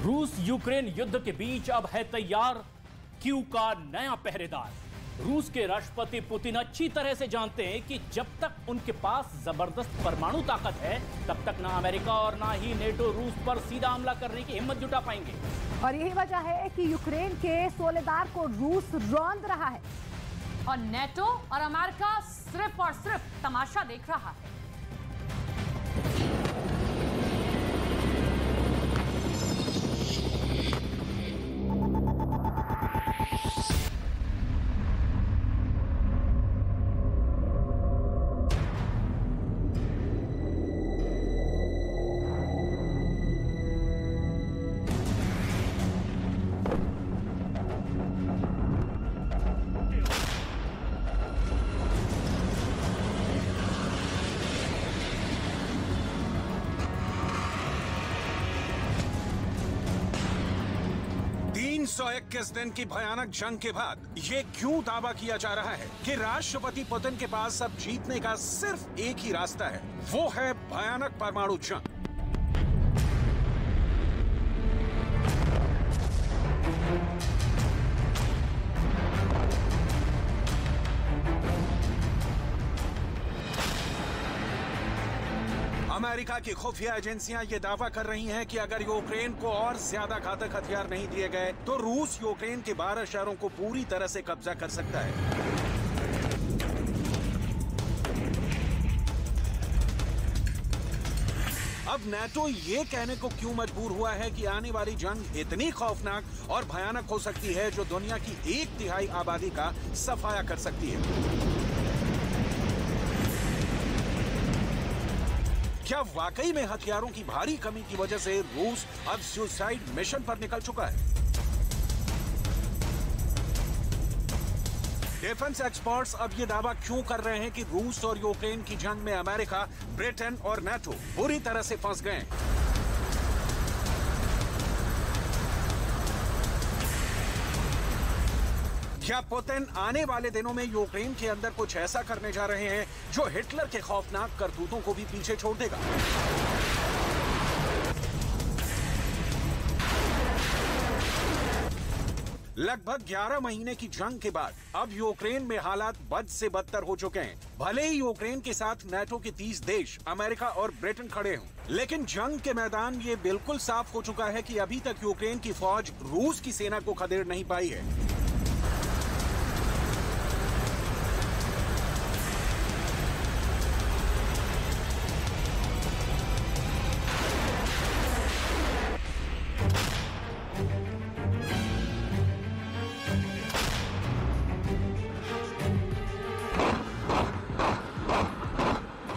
रूस यूक्रेन युद्ध के बीच अब है तैयार कीव का नया पहरेदार। रूस के राष्ट्रपति पुतिन अच्छी तरह से जानते हैं कि जब तक उनके पास जबरदस्त परमाणु ताकत है तब तक ना अमेरिका और ना ही नेटो रूस पर सीधा हमला करने की हिम्मत जुटा पाएंगे। और यही वजह है कि यूक्रेन के सोलेदार को रूस रौंद रहा है और नेटो और अमेरिका सिर्फ और सिर्फ तमाशा देख रहा है। इक्कीस दिन की भयानक जंग के बाद ये क्यों दावा किया जा रहा है कि राष्ट्रपति पुतिन के पास अब जीतने का सिर्फ एक ही रास्ता है, वो है भयानक परमाणु जंग। अमेरिका की खुफिया एजेंसियां ये दावा कर रही हैं कि अगर यूक्रेन को और ज्यादा घातक हथियार नहीं दिए गए तो रूस यूक्रेन के 12 शहरों को पूरी तरह से कब्जा कर सकता है। अब नेटो ये कहने को क्यों मजबूर हुआ है कि आने वाली जंग इतनी खौफनाक और भयानक हो सकती है जो दुनिया की 1/3 आबादी का सफाया कर सकती है? क्या वाकई में हथियारों की भारी कमी की वजह से रूस अब सुसाइड मिशन पर निकल चुका है? डिफेंस एक्सपर्ट्स अब ये दावा क्यों कर रहे हैं कि रूस और यूक्रेन की जंग में अमेरिका, ब्रिटेन और नेटो बुरी तरह से फंस गए हैं? क्या पुतिन आने वाले दिनों में यूक्रेन के अंदर कुछ ऐसा करने जा रहे हैं जो हिटलर के खौफनाक करतूतों को भी पीछे छोड़ देगा? लगभग 11 महीने की जंग के बाद अब यूक्रेन में हालात बद से बदतर हो चुके हैं। भले ही यूक्रेन के साथ नेटो के 30 देश अमेरिका और ब्रिटेन खड़े हों, लेकिन जंग के मैदान ये बिल्कुल साफ हो चुका है कि अभी तक यूक्रेन की फौज रूस की सेना को खदेड़ नहीं पाई है।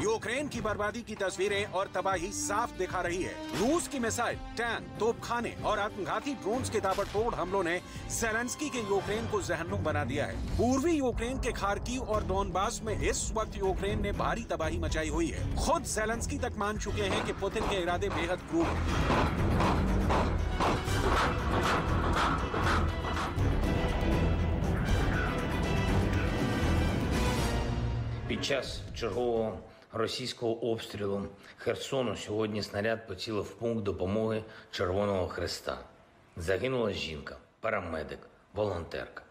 यूक्रेन की बर्बादी की तस्वीरें और तबाही साफ दिखा रही है। रूस की मिसाइल, टैंक, तोपखाने और आत्मघाती ड्रोन्स के ताबड़तोड़ हमलों ने ज़ेलेंस्की के यूक्रेन को जहन्नुम बना दिया है। पूर्वी यूक्रेन के खार्किव और डोनबास में इस वक्त यूक्रेन ने भारी तबाही मचाई हुई है। खुद ज़ेलेंस्की तक मान चुके हैं कि पुतिन के इरादे बेहद क्रूर हैं। Під час чергового російського обстрілу Херсону сьогодні снаряд поцілив в пункт допомоги Червоного Хреста. Загинула жінка, парамедик, волонтерка.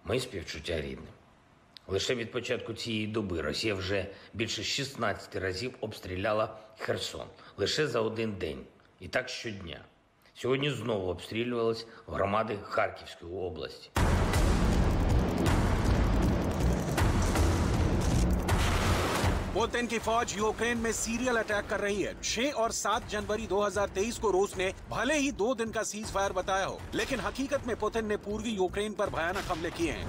Мої співчуття рідним. Лише від початку цієї доби Росія вже більше 16 разів обстріляла Херсон. Лише за один день. І так щодня. Сьогодні знову обстрілювались громади Харківської області. पुतिन की फौज यूक्रेन में सीरियल अटैक कर रही है। 6 और 7 जनवरी 2023 को रूस ने भले ही 2 दिन का सीज फायर बताया हो, लेकिन हकीकत में पुतिन ने पूर्वी यूक्रेन पर भयानक हमले किए हैं।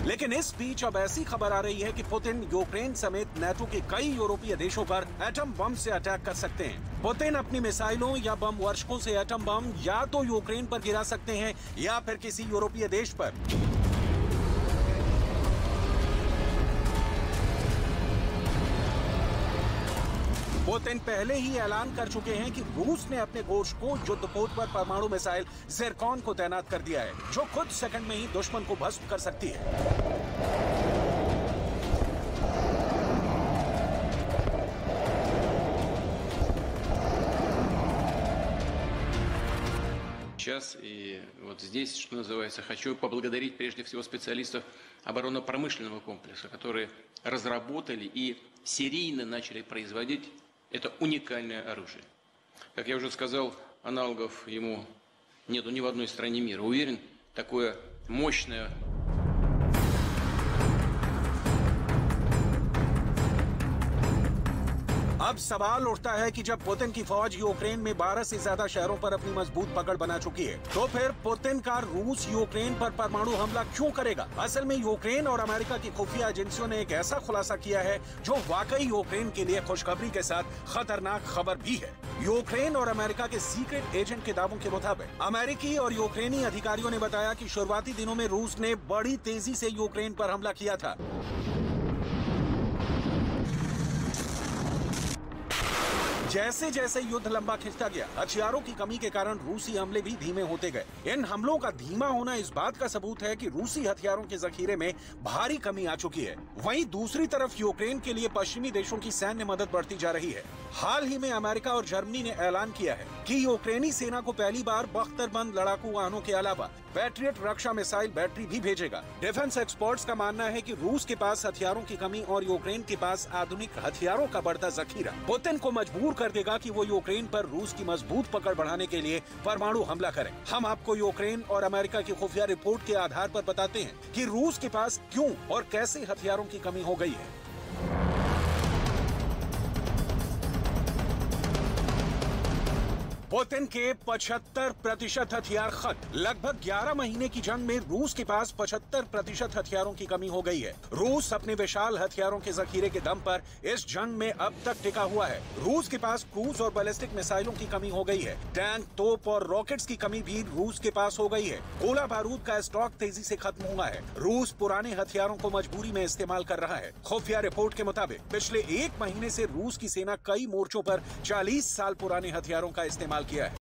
लेकिन इस बीच अब ऐसी खबर आ रही है कि पुतिन यूक्रेन समेत नेटो के कई यूरोपीय देशों पर एटम बम से अटैक कर सकते हैं। पुतिन अपनी मिसाइलों या बम वर्षकों से एटम बम या तो यूक्रेन पर गिरा सकते हैं या फिर किसी यूरोपीय देश पर। पुतिन पहले ही ऐलान कर चुके हैं कि रूस ने अपने घोषकों युद्धपोत पर परमाणु मिसाइल ज़िरकॉन को तैनात कर दिया है, जो खुद सेकंड में ही दुश्मन को भस्म कर सकती है। Сейчас и вот здесь, что называется, хочу поблагодарить прежде всего специалистов оборонно-промышленного комплекса, которые разработали и серийно начали производить это уникальное оружие. Как я уже сказал, аналогов ему нету ни в одной стране мира. Уверен, такое мощное... अब सवाल उठता है कि जब पुतिन की फौज यूक्रेन में 12 से ज्यादा शहरों पर अपनी मजबूत पकड़ बना चुकी है, तो फिर पुतिन का रूस यूक्रेन पर परमाणु हमला क्यों करेगा? असल में यूक्रेन और अमेरिका की खुफिया एजेंसियों ने एक ऐसा खुलासा किया है जो वाकई यूक्रेन के लिए खुशखबरी के साथ खतरनाक खबर भी है। यूक्रेन और अमेरिका के सीक्रेट एजेंट के दावों के मुताबिक अमेरिकी और यूक्रेनी अधिकारियों ने बताया कि शुरुआती दिनों में रूस ने बड़ी तेजी से यूक्रेन पर हमला किया था। जैसे जैसे युद्ध लंबा खिंचता गया, हथियारों की कमी के कारण रूसी हमले भी धीमे होते गए। इन हमलों का धीमा होना इस बात का सबूत है कि रूसी हथियारों के जखीरे में भारी कमी आ चुकी है। वहीं दूसरी तरफ यूक्रेन के लिए पश्चिमी देशों की सैन्य मदद बढ़ती जा रही है। हाल ही में अमेरिका और जर्मनी ने ऐलान किया है कि यूक्रेनी सेना को पहली बार बख्तरबंद लड़ाकू वाहनों के अलावा पैट्रियट रक्षा मिसाइल बैटरी भी भेजेगा। डिफेंस एक्सपर्ट्स का मानना है कि रूस के पास हथियारों की कमी और यूक्रेन के पास आधुनिक हथियारों का बढ़ता जखीरा पुतिन को मजबूर कर देगा कि वो यूक्रेन पर रूस की मजबूत पकड़ बढ़ाने के लिए परमाणु हमला करें। हम आपको यूक्रेन और अमेरिका की खुफिया रिपोर्ट के आधार पर बताते हैं कि रूस के पास क्यों और कैसे हथियारों की कमी हो गई है। पुतिन के 75% हथियार खत्म। लगभग 11 महीने की जंग में रूस के पास 75% हथियारों की कमी हो गई है। रूस अपने विशाल हथियारों के जखीरे के दम पर इस जंग में अब तक टिका हुआ है। रूस के पास क्रूज और बैलिस्टिक मिसाइलों की कमी हो गई है। टैंक, तोप और रॉकेट्स की कमी भी रूस के पास हो गई है। गोला बारूद का स्टॉक तेजी से खत्म हुआ है। रूस पुराने हथियारों को मजबूरी में इस्तेमाल कर रहा है। खुफिया रिपोर्ट के मुताबिक पिछले 1 महीने से रूस की सेना कई मोर्चों पर 40 साल पुराने हथियारों का इस्तेमाल किया है।